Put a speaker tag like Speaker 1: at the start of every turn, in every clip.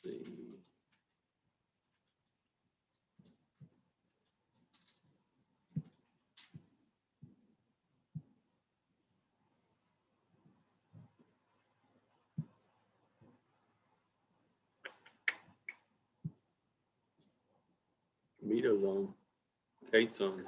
Speaker 1: see. Vito's on. Kate's on.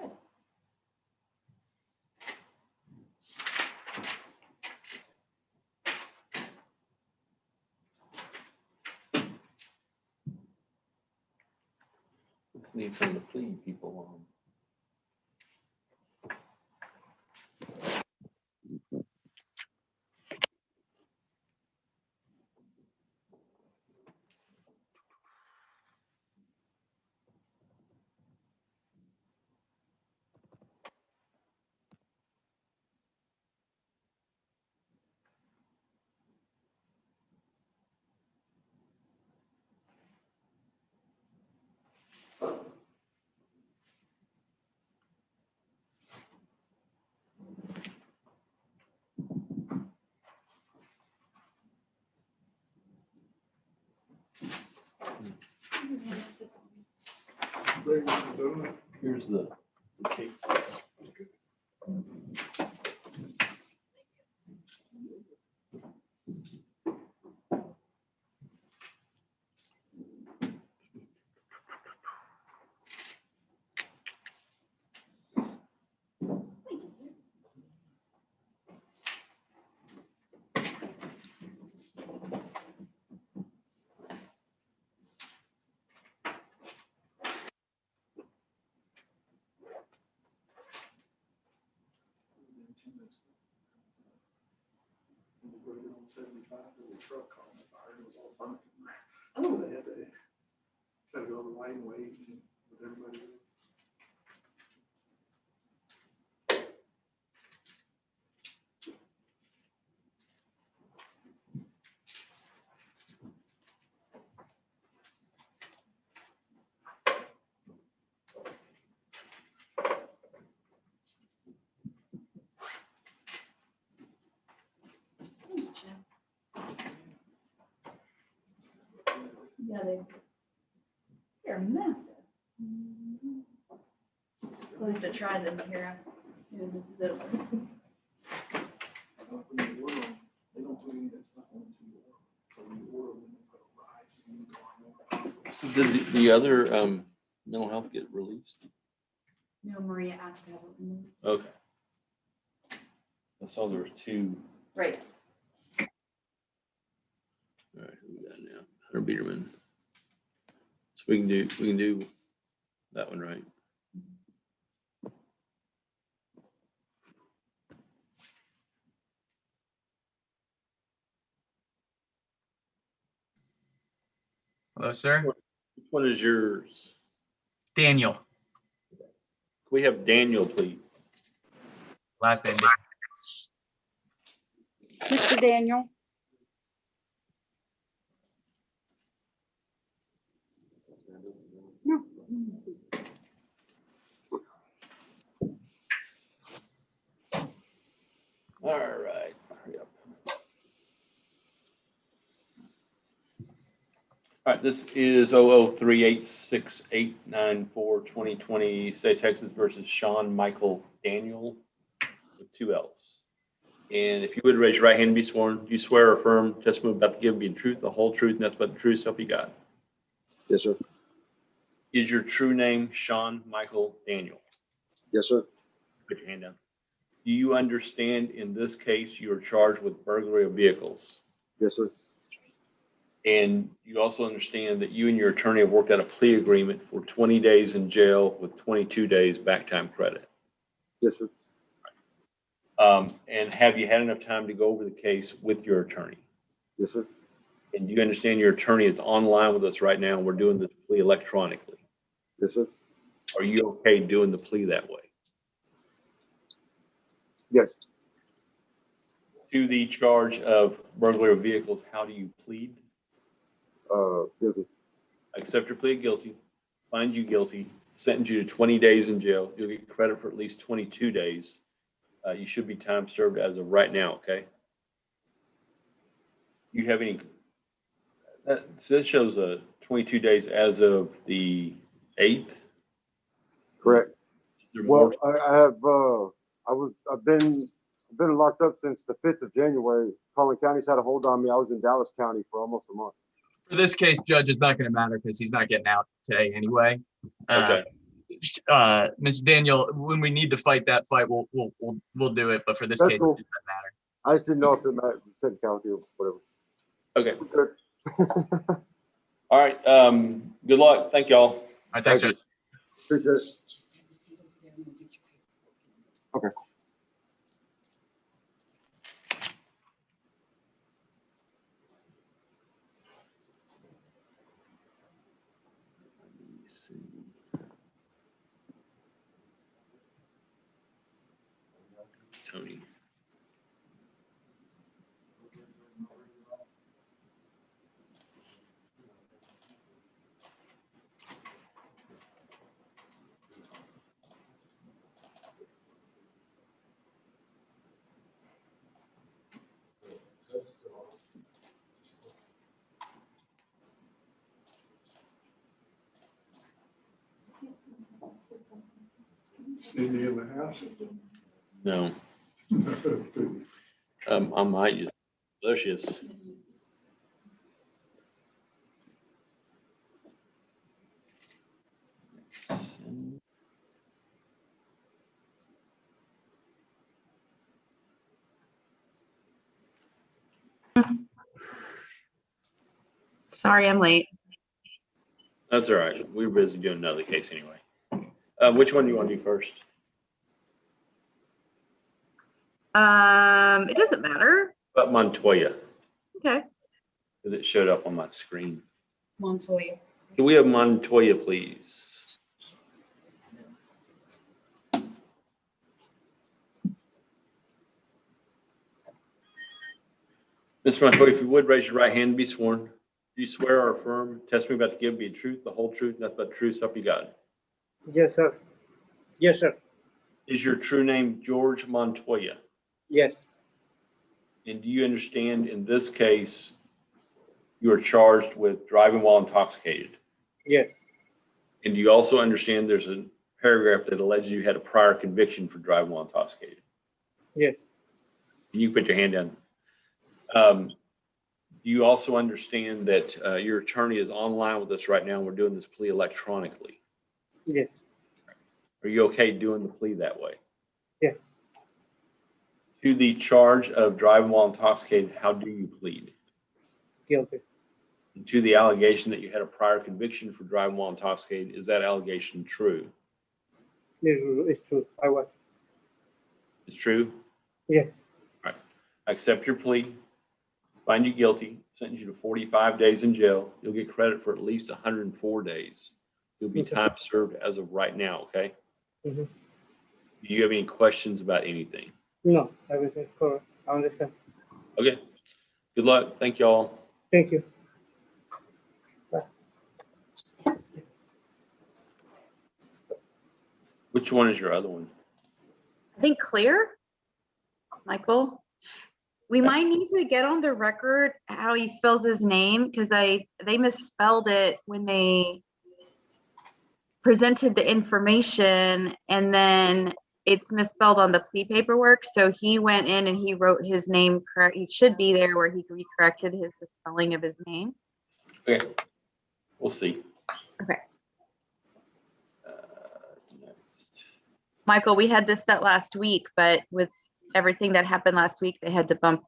Speaker 1: Need some of the plea people on. Here's the cases.
Speaker 2: Oh, they had to go the line way with everybody else.
Speaker 3: Yeah, they're massive. We'll have to try them here. Yeah, this is it.
Speaker 2: When you order them, they don't put any of that stuff on to you. So when you order them, they put a rice and you go on more.
Speaker 1: So did the other mental health get released?
Speaker 3: No, Maria asked to have it removed.
Speaker 1: Okay. I saw there was two.
Speaker 3: Right.
Speaker 1: All right, who we got now? Hunter Biederman. So we can do that one, right?
Speaker 4: Hello, sir.
Speaker 1: Which one is yours?
Speaker 4: Daniel.
Speaker 1: Can we have Daniel, please?
Speaker 4: Last name.
Speaker 5: Mr. Daniel. No.
Speaker 1: All right. Hurry up. All right, this is 00386894-2020 State of Texas versus Sean Michael Daniel with 2 L's. And if you would raise your right hand and be sworn, do you swear or affirm testimony about to give be the truth, the whole truth, and that's but the truth, so help you God?
Speaker 6: Yes, sir.
Speaker 1: Is your true name Sean Michael Daniel?
Speaker 6: Yes, sir.
Speaker 1: Put your hand down. Do you understand in this case you are charged with burglary of vehicles?
Speaker 6: Yes, sir.
Speaker 1: And you also understand that you and your attorney have worked out a plea agreement for 20 days in jail with 22 days back time credit.
Speaker 6: Yes, sir.
Speaker 1: And have you had enough time to go over the case with your attorney?
Speaker 6: Yes, sir.
Speaker 1: And do you understand your attorney is online with us right now and we're doing this plea electronically?
Speaker 6: Yes, sir.
Speaker 1: Are you okay doing the plea that way?
Speaker 6: Yes.
Speaker 1: To the charge of burglary of vehicles, how do you plead?
Speaker 6: Guilty.
Speaker 1: Accept your plea of guilty, find you guilty, sentence you to 20 days in jail. You'll get credit for at least 22 days. You should be time served as of right now, okay? You have any So that shows 22 days as of the 8th.
Speaker 6: Correct.
Speaker 1: Is there
Speaker 6: Well,
Speaker 1: more?
Speaker 6: I've been locked up since the 5th of January. Collin County's had a hold on me. I was in Dallas County for almost a month.
Speaker 4: For this case, Judge, it's not going to matter because he's not getting out today anyway.
Speaker 1: Okay.
Speaker 4: Mr. Daniel, when we need to fight that fight, we'll do it. But for this
Speaker 6: That's
Speaker 4: case,
Speaker 6: cool.
Speaker 4: it doesn't matter.
Speaker 6: I just didn't know if it mattered, technicality or whatever.
Speaker 1: Okay.
Speaker 6: Good.
Speaker 1: All right. Good luck. Thank y'all.
Speaker 4: All right, thanks,
Speaker 6: Thank
Speaker 4: Judge.
Speaker 6: Appreciate it.
Speaker 5: Just have a seat over there and we'll get your paperwork.
Speaker 6: Okay.
Speaker 1: Tony.
Speaker 2: In the other house.
Speaker 1: No. I might just. There she is.
Speaker 3: Sorry, I'm late.
Speaker 1: That's all right. We were busy doing another case anyway. Which one do you want to do first?
Speaker 3: It doesn't matter.
Speaker 1: About Montoya,
Speaker 3: Okay.
Speaker 1: because it showed up on my screen.
Speaker 5: Montoya.
Speaker 1: Can we have Montoya, please? Mr. Montoya, if you would raise your right hand and be sworn. Do you swear or affirm testimony about to give be the truth, the whole truth, nothing but the truth, so help you God?
Speaker 7: Yes, sir. Yes, sir.
Speaker 1: Is your true name George Montoya?
Speaker 7: Yes,
Speaker 1: And do you understand in this case, you are charged with driving while intoxicated?
Speaker 7: yes,
Speaker 1: And do you also understand there's a paragraph that alleges you had a prior conviction for driving while intoxicated?
Speaker 7: yes,
Speaker 1: You put your hand down. Do you also understand that your attorney is online with us right now and we're doing this plea electronically?
Speaker 7: yes,
Speaker 1: Are you okay doing the plea that way?
Speaker 7: yes.
Speaker 1: To the charge of driving while intoxicated, how do you plead?
Speaker 7: Guilty.
Speaker 1: And to the allegation that you had a prior conviction for driving while intoxicated, is that allegation true?
Speaker 7: It's true. I was.
Speaker 1: It's true?
Speaker 7: Yes.
Speaker 1: All right. I accept your plea, find you guilty, sentence you to 45 days in jail. You'll get credit for at least 104 days. You'll be
Speaker 7: Okay.
Speaker 1: time served as of right now, okay?
Speaker 7: Mhm.
Speaker 1: Do you have any questions about anything?
Speaker 7: No, everything's correct. I understand.
Speaker 1: Okay. Good luck. Thank y'all.
Speaker 7: Thank you.
Speaker 5: Just have a seat.
Speaker 1: Which one is your other one?
Speaker 3: I think clear, Michael. We might need to get on the record how he spells his name because they misspelled it when they presented the information and then it's misspelled on the plea paperwork. So he went in and he wrote his name correct. He should be there where he corrected the spelling of his name.
Speaker 1: Okay. We'll see.
Speaker 3: Okay.
Speaker 1: Next.
Speaker 3: Michael, we had this set last week, but with everything that happened last week, they had to bump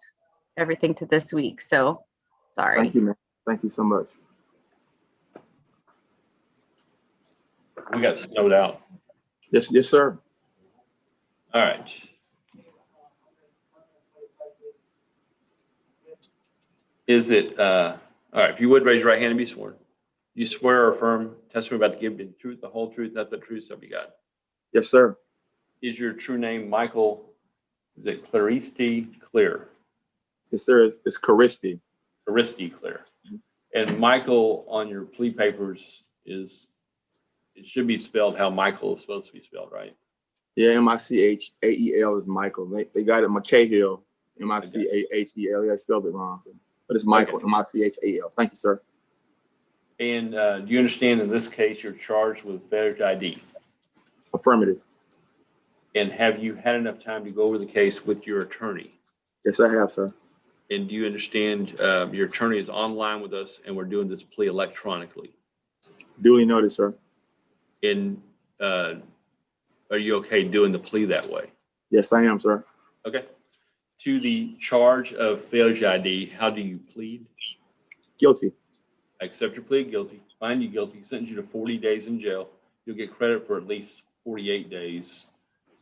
Speaker 3: everything to this week. So sorry.
Speaker 8: Thank you, man. Thank you so much.
Speaker 1: We got snowed out.
Speaker 8: Yes, yes, sir.
Speaker 1: All right. Is it, all right, if you would raise your right hand and be sworn. You swear or affirm testimony about to give the truth, the whole truth, not the truth, so help you God.
Speaker 8: Yes, sir.
Speaker 1: Is your true name Michael, is it Claristi Clear?
Speaker 8: Yes, sir. It's Caristi.
Speaker 1: Claristi Clear. And Michael on your plea papers is, it should be spelled how Michael is supposed to be spelled, right?
Speaker 8: Yeah, Michael is Michael. They got it McCahill. Michael. Yeah, I spelled it wrong. but it's Michael, M-I-C-H-A-L. Thank you, sir.
Speaker 1: And do you understand in this case, you're charged with failure to ID?
Speaker 8: Affirmative.
Speaker 1: And have you had enough time to go over the case with your attorney?
Speaker 8: Yes, I have, sir.
Speaker 1: And do you understand your attorney is online with us and we're doing this plea electronically?
Speaker 8: Duly noted, sir.
Speaker 1: And are you okay doing the plea that way?
Speaker 8: Yes, I am, sir.
Speaker 1: Okay. To the charge of failure to ID, how do you plead?
Speaker 8: Guilty.
Speaker 1: I accept your plea guilty, find you guilty, sentence you to 40 days in jail. You'll get credit for at least 48 days.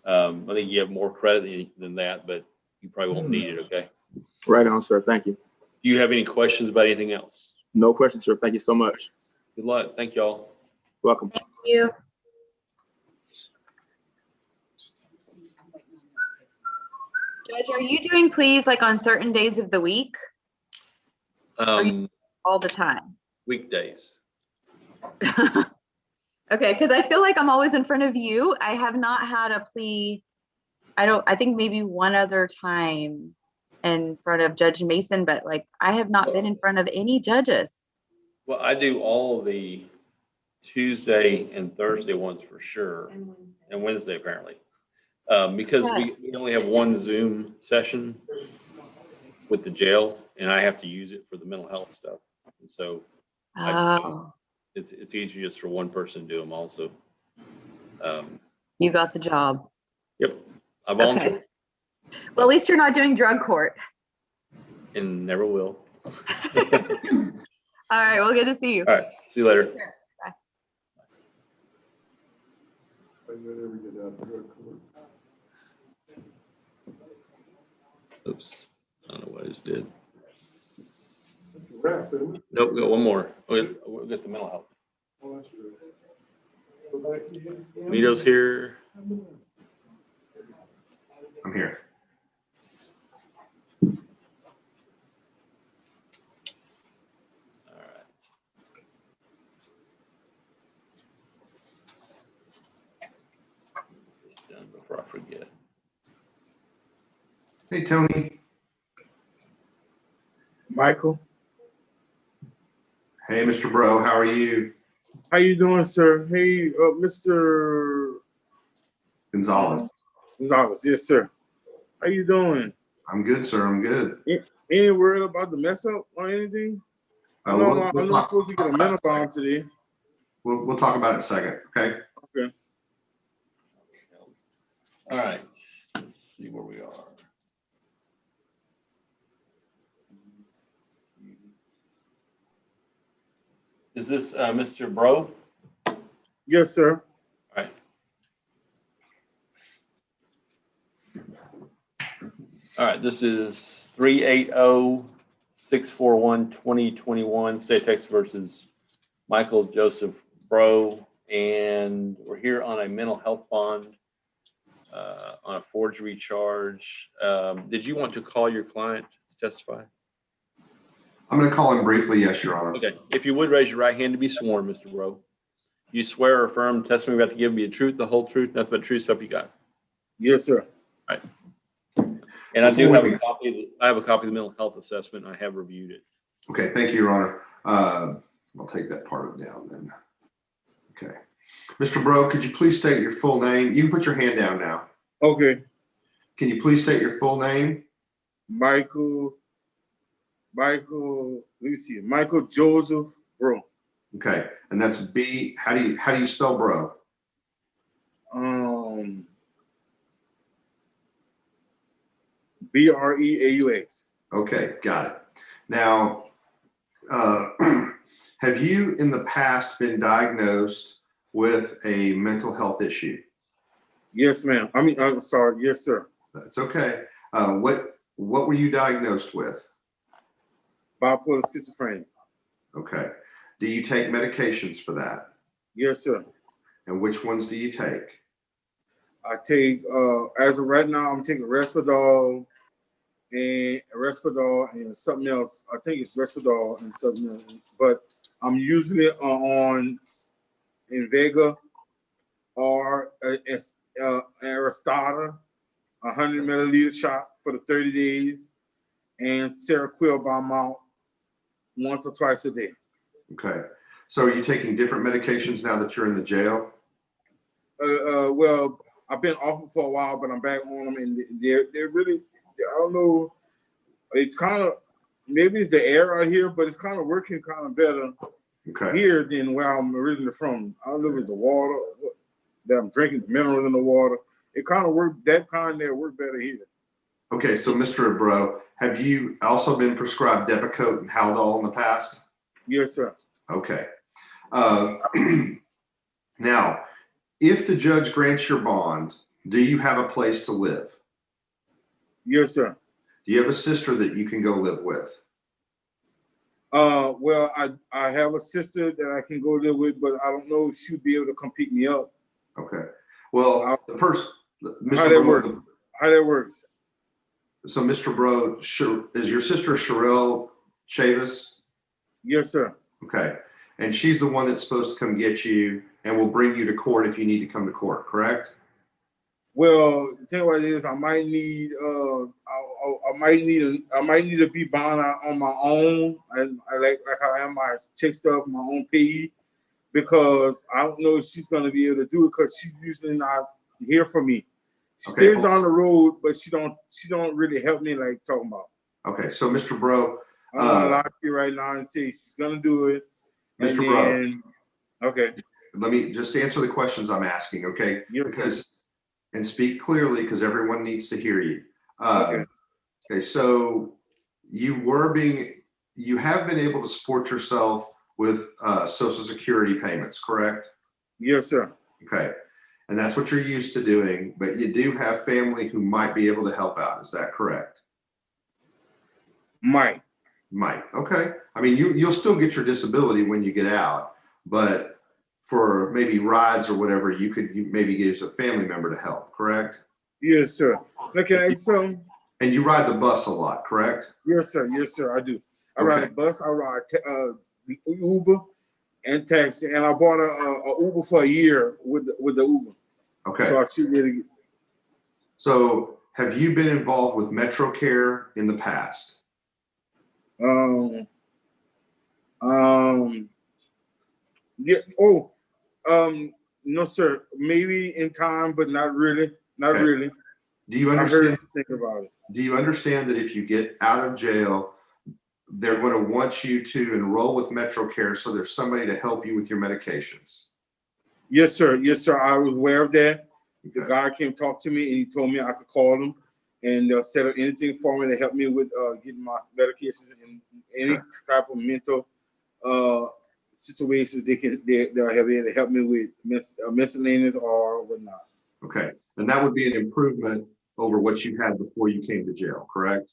Speaker 1: I think you have more credit than that, but you probably won't need it, okay?
Speaker 8: Right on, sir. Thank you.
Speaker 1: Do you have any questions about anything else?
Speaker 8: No questions, sir. Thank you so much.
Speaker 1: Good luck. Thank y'all.
Speaker 8: Welcome.
Speaker 3: Thank you.
Speaker 5: Just have a seat. I'm waiting on this paper.
Speaker 3: Judge, are you doing pleas like on certain days of the week, all the time?
Speaker 1: Weekdays.
Speaker 3: Okay, because I feel like I'm always in front of you. I have not had a plea. I think maybe one other time in front of Judge Mason, but like I have not been in front of any judges.
Speaker 1: Well, I do all the Tuesday and Thursday ones for sure, and Wednesday apparently. Because we only have one Zoom session with the jail, and I have to use it for the mental health stuff. And so
Speaker 3: Oh,
Speaker 1: it's easier just for one person to do them also.
Speaker 3: you got the job.
Speaker 1: Yep, I volunteer.
Speaker 3: Okay. Well, at least you're not doing drug court.
Speaker 1: And never will.
Speaker 3: All right, well, good to see you.
Speaker 1: All right, see you later.
Speaker 3: Bye.
Speaker 1: Oops, I don't know what I just did.
Speaker 2: Wrap, isn't it?
Speaker 1: Nope, we got one more. We'll get the mental health.
Speaker 2: Oh, that's true. Go back to you.
Speaker 1: Mito's here.
Speaker 9: I'm here.
Speaker 1: All right. It's done before I forget.
Speaker 9: Hey, Tony.
Speaker 10: Michael,
Speaker 9: Hey, Mr. Bro. How are you?
Speaker 10: how you doing, sir? Hey, Mr.
Speaker 9: Gonzalez.
Speaker 10: Gonzalez, yes, sir. How you doing?
Speaker 9: I'm good, sir. I'm good.
Speaker 10: Any word about the mess up or anything? I know I'm supposed to get a mental bond today.
Speaker 9: We'll talk about it in a second, okay?
Speaker 10: Okay.
Speaker 1: All right, let's see where we are. Is this Mr. Bro?
Speaker 10: Yes, sir.
Speaker 1: All right. All right, this is 380-641-2021, State of Texas versus Michael Joseph Bro. And we're here on a mental health bond on a forgery charge. Did you want to call your client to testify?
Speaker 9: I'm going to call him briefly. Yes, Your Honor.
Speaker 1: Okay, if you would raise your right hand to be sworn, Mr. Bro. You swear or affirm testimony about to give me the truth, the whole truth, nothing but truth, so help you God.
Speaker 10: Yes, sir.
Speaker 1: All right. And I do have a copy. I have a copy of the mental health assessment. I have reviewed it.
Speaker 9: Okay, thank you, Your Honor. I'll take that part of it down then. Okay. Mr. Bro, could you please state your full name? You can put your hand down now.
Speaker 10: Okay.
Speaker 9: Can you please state your full name?
Speaker 10: Michael, let me see. Michael Joseph Bro.
Speaker 9: Okay, and that's B. How do you spell Bro?
Speaker 10: B-R-E-A-U-X.
Speaker 9: Okay, got it. Now, have you in the past been diagnosed with a mental health issue?
Speaker 10: Yes, ma'am. I'm sorry. Yes, sir.
Speaker 9: That's okay. What were you diagnosed with?
Speaker 10: Bipolar schizophrenia.
Speaker 9: Okay. Do you take medications for that?
Speaker 10: Yes, sir.
Speaker 9: And which ones do you take?
Speaker 10: I take, as of right now, I'm taking Risperdal and something else. I think it's Risperdal and something else. But I'm usually on Invega or Aristada, 100 milliliter shot for the 30 days, and Seroquel by mouth once or twice a day.
Speaker 9: Okay. So are you taking different medications now that you're in the jail?
Speaker 10: Well, I've been off it for a while, but I'm back on them, and they're really, I don't know, it's kind of, maybe it's the air out here, but it's kind of working kind of better
Speaker 9: Okay.
Speaker 10: here than where I'm originally from. I don't know if it's the water that I'm drinking, the minerals in the water. It kind of worked, that kind there worked better here.
Speaker 9: Okay. So Mr. Bro, have you also been prescribed Depakote and Haldol in the past?
Speaker 10: Yes, sir.
Speaker 9: Okay. Now, if the judge grants your bond, do you have a place to live?
Speaker 10: Yes, sir.
Speaker 9: Do you have a sister that you can go live with?
Speaker 10: Well, I have a sister that I can go live with, but I don't know if she'll be able to come pick me up.
Speaker 9: Okay. Well, the person,
Speaker 10: How that works? How that works?
Speaker 9: So, Mr. Bro, is your sister Sherelle Chavis?
Speaker 10: Yes, sir.
Speaker 9: Okay. And she's the one that's supposed to come get you and will bring you to court if you need to come to court, correct?
Speaker 10: Well, the thing about it is, I might need, I might need to be bound out on my own, and I like I have my check stuff, my own pay, because I don't know if she's gonna be able to do it because she's usually not here for me. She stays down the road, but she don't really help me like talking about.
Speaker 9: Okay, so Mr. Bro,
Speaker 10: I don't want to lie to you right now and say she's gonna do it.
Speaker 9: Mr. Bro,
Speaker 10: okay.
Speaker 9: Let me just answer the questions I'm asking, okay?
Speaker 10: Yes,
Speaker 9: because, and speak clearly because everyone needs to hear you.
Speaker 10: Okay.
Speaker 9: Okay, so you have been able to support yourself with Social Security payments, correct?
Speaker 10: Yes, sir.
Speaker 9: Okay, and that's what you're used to doing, but you do have family who might be able to help out. Is that correct?
Speaker 10: Might.
Speaker 9: Okay. I mean, you'll still get your disability when you get out, but for maybe rides or whatever, you maybe get a family member to help, correct?
Speaker 10: Yes, sir. Now, can I ask something?
Speaker 9: And you ride the bus a lot, correct?
Speaker 10: Yes, sir. Yes, sir. I do. I
Speaker 9: Okay.
Speaker 10: ride a bus. I ride the Uber and taxi, and I bought a Uber for a year with the Uber.
Speaker 9: Okay.
Speaker 10: So I should be able to get.
Speaker 9: So have you been involved with MetroCare in the past?
Speaker 10: Yeah. No, sir. Maybe in time, but not really. Not
Speaker 9: Okay.
Speaker 10: really.
Speaker 9: Do you
Speaker 10: I
Speaker 9: understand?
Speaker 10: heard something about it.
Speaker 9: Do you understand that if you get out of jail, they're going to want you to enroll with MetroCare so there's somebody to help you with your medications?
Speaker 10: Yes, sir. Yes, sir. I was aware of that. The
Speaker 9: Okay.
Speaker 10: guy came talk to me and he told me I could call him and they'll set up anything for me to help me with getting my medications and any type of mental situations they'll have to help me with miscellaneous or whatnot.
Speaker 9: Okay. And that would be an improvement over what you had before you came to jail, correct?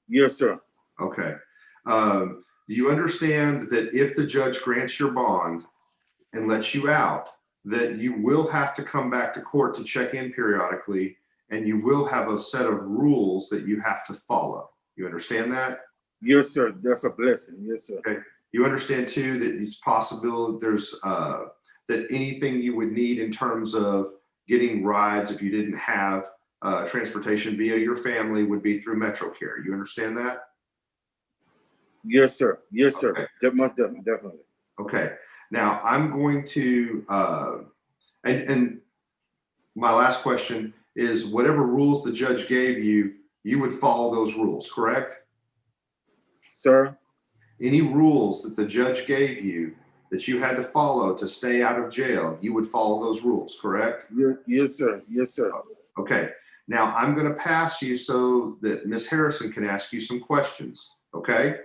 Speaker 10: Yes, sir.
Speaker 9: Okay. Do you understand that if the judge grants your bond and lets you out, that you will have to come back to court to check in periodically, and you will have a set of rules that you have to follow? You understand that?
Speaker 10: Yes, sir. That's a blessing. Yes, sir.
Speaker 9: Okay. You understand too that it's possible there's that anything you would need in terms of getting rides if you didn't have transportation via your family would be through MetroCare. You understand that?
Speaker 10: Yes, sir. Yes, sir.
Speaker 9: Okay.
Speaker 10: That must definitely.
Speaker 9: Okay. Now I'm going to, and my last question is whatever rules the judge gave you, you would follow those rules, correct?
Speaker 10: Sir?
Speaker 9: Any rules that the judge gave you that you had to follow to stay out of jail, you would follow those rules, correct?
Speaker 10: Yes, sir. Yes, sir.
Speaker 9: Okay. Now I'm going to pass you so that Ms. Harrison can ask you some questions. Okay?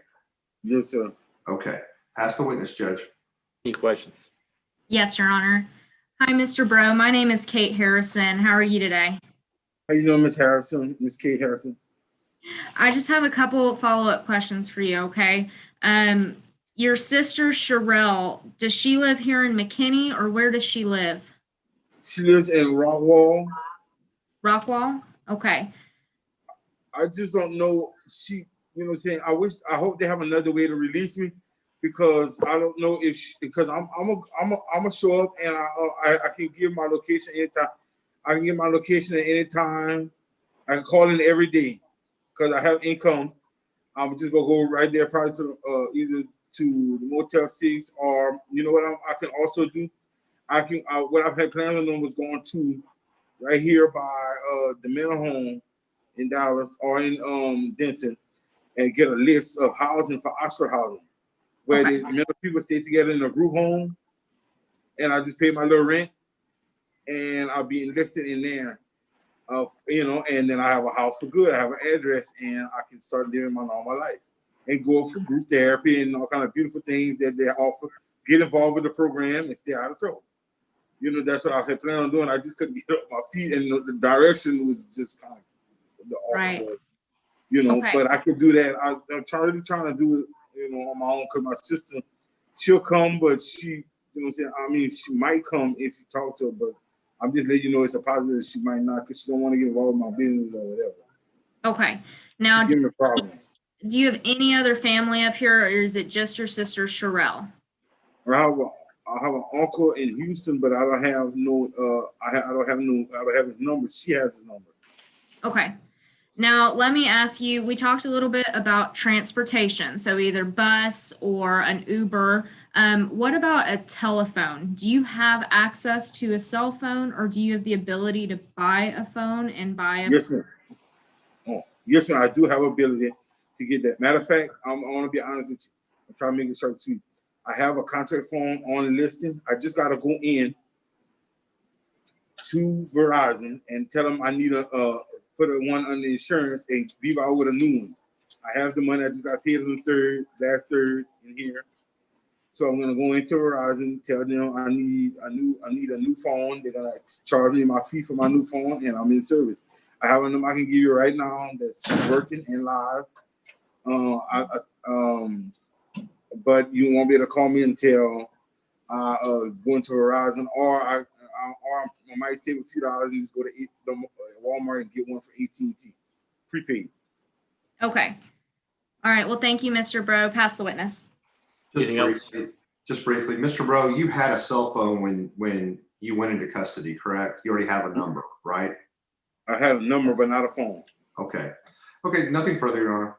Speaker 10: Yes, sir.
Speaker 9: Okay. Pass the witness, Judge.
Speaker 1: Any questions?
Speaker 11: Yes, Your Honor. Hi, Mr. Bro. My name is Kate Harrison. How are you today?
Speaker 10: How you doing, Miss Harrison? Miss Kate Harrison?
Speaker 11: I just have a couple follow-up questions for you, okay? Your sister, Sherelle, does she live here in McKinney, or where does she live?
Speaker 10: She lives in Rockwall.
Speaker 11: Rockwall? Okay.
Speaker 10: I just don't know. You know what I'm saying? I hope they have another way to release me, because I don't know if because I'm a show up and I can give my location anytime. I can give my location at any time. I can call in every day because I have income. I'm just gonna go right there, probably to either to the Motel 6 or you know what I can also do. I can what I've had plans on doing was going to right here by the mental home in Dallas or in Denton and get a list of housing for Oxford housing, where
Speaker 11: Okay.
Speaker 10: the mental people stay together in a group home, and I just pay my little rent, and I'll be enlisted in there. You know, and then I have a house for good. I have an address, and I can start living my normal life and go for group therapy and all kind of beautiful things that they offer. Get involved with the program and stay out of trouble. You know, that's what I had planned on doing. I just couldn't get up my feet, and the direction was just kind of the
Speaker 11: Right.
Speaker 10: awkward, you know.
Speaker 11: Okay.
Speaker 10: But I could do that. I'm trying to do it, you know, on my own. Cause my sister, she'll come, but she, you know, what I'm saying. I mean, she might come if you talk to her, but I'm just letting you know it's a possibility she might not, because she don't want to get involved in my business or whatever.
Speaker 11: Okay. Now,
Speaker 10: She give me problems.
Speaker 11: do you have any other family up here, or is it just your sister Sherelle?
Speaker 10: I have an uncle in Houston, but I don't have no. I don't have his number. She has his number.
Speaker 11: Okay. Now, let me ask you, we talked a little bit about transportation, so either bus or an Uber. What about a telephone? Do you have access to a cell phone, or do you have the ability to buy a phone and buy a...
Speaker 10: Yes, ma'am. Oh, yes, ma'am. I do have ability to get that. Matter of fact, I want to be honest with you. I'm trying to make it short and sweet. I have a contract phone on listing. I just got to go in to Verizon and tell them I need put one under insurance and be out with a new one. I have the money. I just got paid on the last third in here. So I'm gonna go into Verizon, tell them I need a new phone. They're gonna charge me my fee for my new phone, and I'm in service. I have a number I can give you right now that's working and live. But you won't be able to call me until I go into Verizon, or I might save a few dollars and just go to Walmart and get one for AT&T, prepaid.
Speaker 11: Okay. All right. Well, thank you, Mr. Bro. Pass the witness.
Speaker 9: Just briefly, Mr. Bro, you had a cell phone when you went into custody, correct? You already have a number, right?
Speaker 10: I had a number, but not a phone.
Speaker 9: Okay. Okay, nothing further, Your Honor.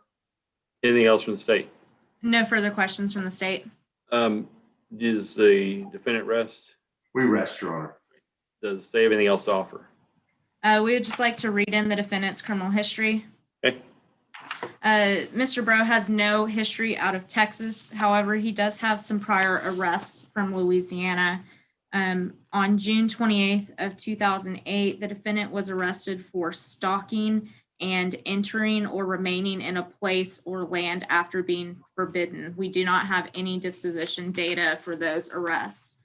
Speaker 1: Anything else from the state?
Speaker 11: No further questions from the state.
Speaker 1: Does the defendant rest?
Speaker 9: We rest, Your Honor.
Speaker 1: Does they have anything else to offer?
Speaker 11: We would just like to read in the defendant's criminal history.
Speaker 1: Okay.
Speaker 11: Mr. Bro has no history out of Texas. However, he does have some prior arrests from Louisiana. On June 28th of 2008, the defendant was arrested for stalking and entering or remaining in a place or land after being forbidden. We do not have any disposition data for those arrests.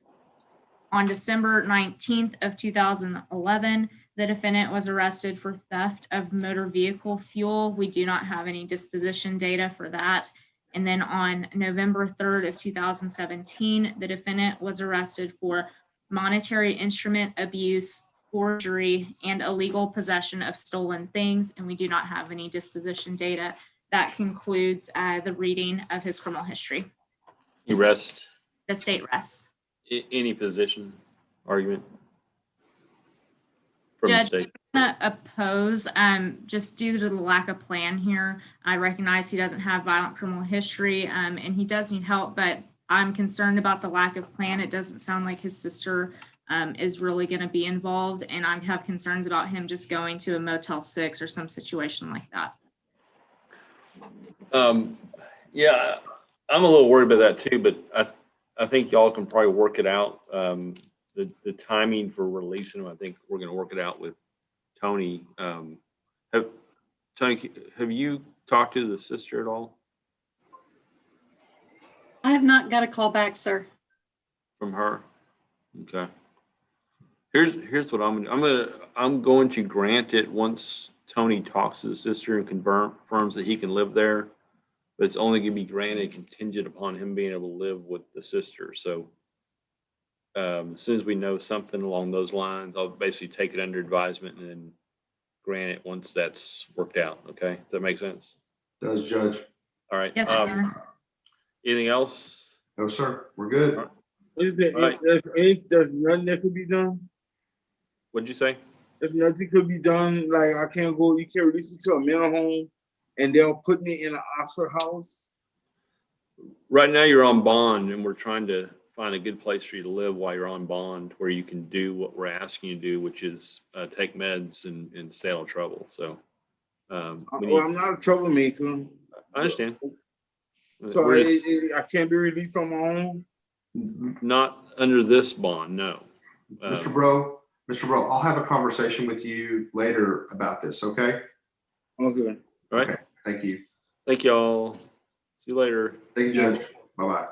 Speaker 11: On December 19th of 2011, the defendant was arrested for theft of motor vehicle fuel. We do not have any disposition data for that. And then on November 3rd of 2017, the defendant was arrested for monetary instrument abuse, forgery, and illegal possession of stolen things. And we do not have any disposition data. That concludes the reading of his criminal history.
Speaker 1: You rest?
Speaker 11: The state rests.
Speaker 1: Any position, argument? From
Speaker 11: Judge,
Speaker 1: the state?
Speaker 11: I'm gonna oppose, just due to the lack of plan here. I recognize he doesn't have violent criminal history, and he does need help, but I'm concerned about the lack of plan. It doesn't sound like his sister is really going to be involved, and I have concerns about him just going to a Motel 6 or some situation like that.
Speaker 1: Yeah, I'm a little worried about that too, but I think y'all can probably work it out. The timing for releasing him, I think we're going to work it out with Tony. Tony, have you talked to the sister at all?
Speaker 5: I have not got a call back, sir.
Speaker 1: From her? Okay. Here's what I'm going to grant it once Tony talks to the sister and confirms that he can live there, but it's only going to be granted contingent upon him being able to live with the sister. So as soon as we know something along those lines, I'll basically take it under advisement and then grant it once that's worked out. Okay, does that make sense?
Speaker 9: Does, Judge?
Speaker 1: All right.
Speaker 11: Yes, sir.
Speaker 1: Anything else?
Speaker 9: No, sir. We're good.
Speaker 1: All right.
Speaker 10: There's nothing that could be done.
Speaker 1: What'd you say?
Speaker 10: There's nothing could be done. Like I can't go. You can't release me to a mental home and they'll put me in an Oxford house.
Speaker 1: Right now, you're on bond, and we're trying to find a good place for you to live while you're on bond, where you can do what we're asking you to do, which is take meds and stay out of trouble. So, we
Speaker 10: Well,
Speaker 1: need,
Speaker 10: I'm not a troublemaker,
Speaker 1: I understand.
Speaker 10: so
Speaker 1: We're just
Speaker 10: I can't be released on my own.
Speaker 1: not under this bond, no.
Speaker 9: Mr. Bro, I'll have a conversation with you later about this, okay?
Speaker 10: Okay.
Speaker 1: All right.
Speaker 9: Okay, thank you.
Speaker 1: Thank y'all. See you later.
Speaker 9: Thank you, Judge. Bye-bye.